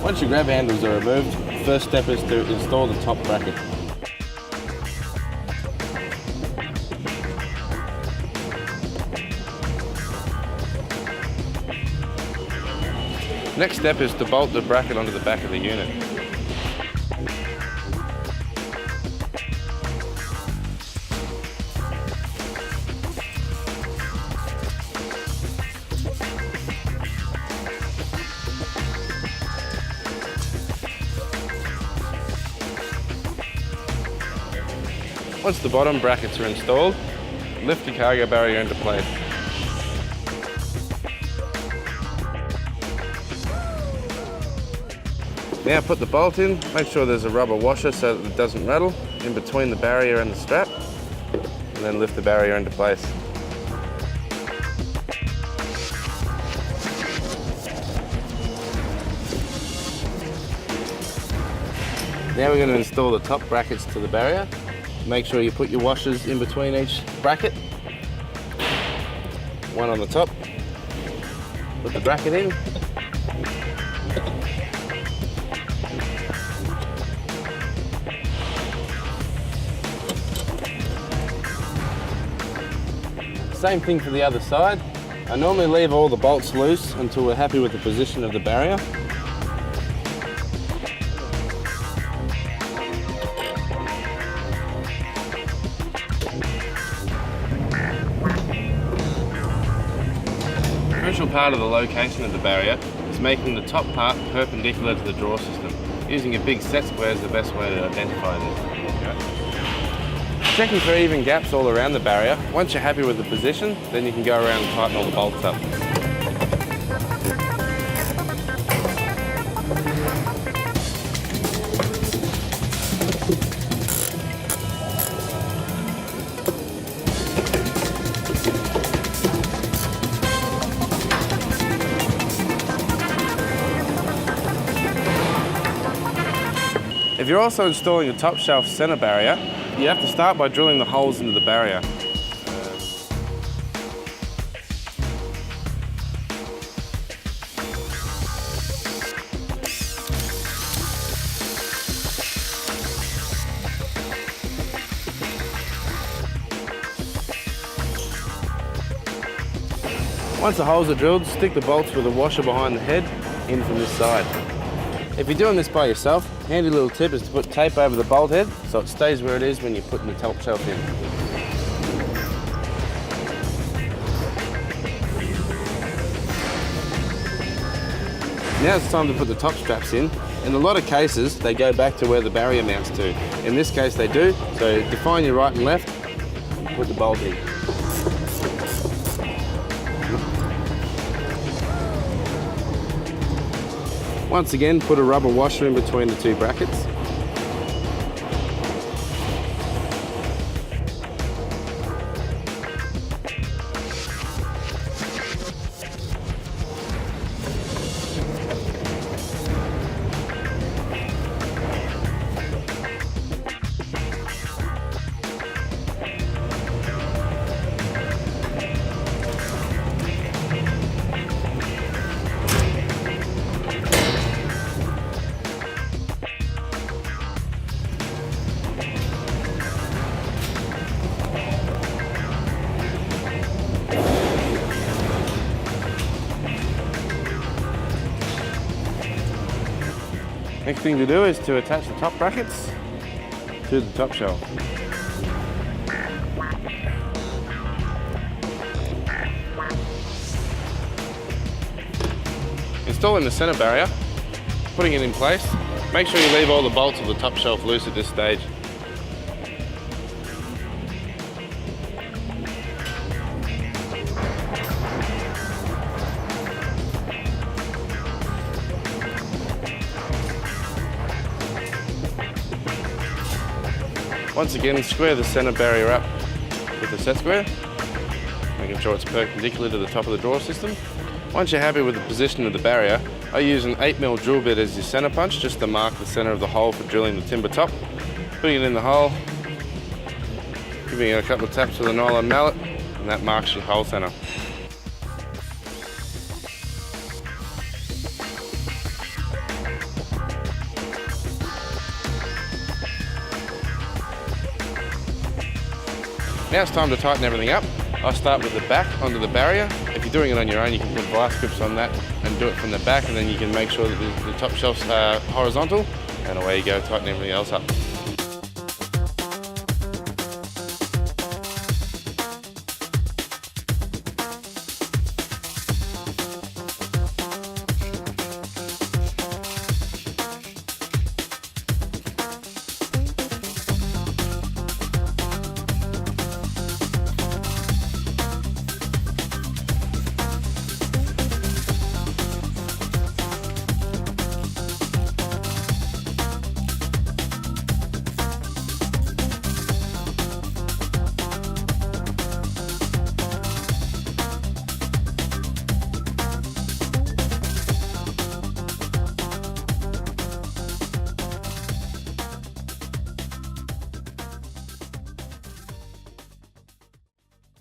Once your grab handles are removed, the first step is to install the top bracket. Next step is to bolt the bracket onto the back of the unit. Once the bottom brackets are installed, lift your cargo barrier into place. Now put the bolt in, make sure there's a rubber washer so that it doesn't rattle in between the barrier and the strap, and then lift the barrier into place. Now we're going to install the top brackets to the barrier. Make sure you put your washers in between each bracket. One on the top, put the bracket in. Same thing for the other side. I normally leave all the bolts loose until we're happy with the position of the barrier. A crucial part of the location of the barrier is making the top part perpendicular to the drawer system. Using a big set square is the best way to identify this. Checking for even gaps all around the barrier. Once you're happy with the position, then you can go around and tighten all the bolts up. If you're also installing a top shelf center barrier, you have to start by drilling the holes into the barrier. Once the holes are drilled, stick the bolts with a washer behind the head in from this side. If you're doing this by yourself, handy little tip is to put tape over the bolt head so it stays where it is when you're putting the top shelf in. Now it's time to put the top straps in. In a lot of cases, they go back to where the barrier mounts to. In this case, they do, so define your right and left, put the bolt in. Once again, put a rubber washer in between the two brackets. Next thing to do is to attach the top brackets to the top shelf. Installing the center barrier, putting it in place. Make sure you leave all the bolts of the top shelf loose at this stage. Once again, square the center barrier up with the set square, making sure it's perpendicular to the top of the drawer system. Once you're happy with the position of the barrier, I use an 8mm drill bit as your center punch just to mark the center of the hole for drilling the timber top. Putting it in the hole, giving it a couple of taps with a nylon mallet, and that marks your hole center. Now it's time to tighten everything up. I start with the back onto the barrier. If you're doing it on your own, you can put vice grips on that and do it from the back, and then you can make sure that the top shelf's horizontal, and away you go, tighten everything else up.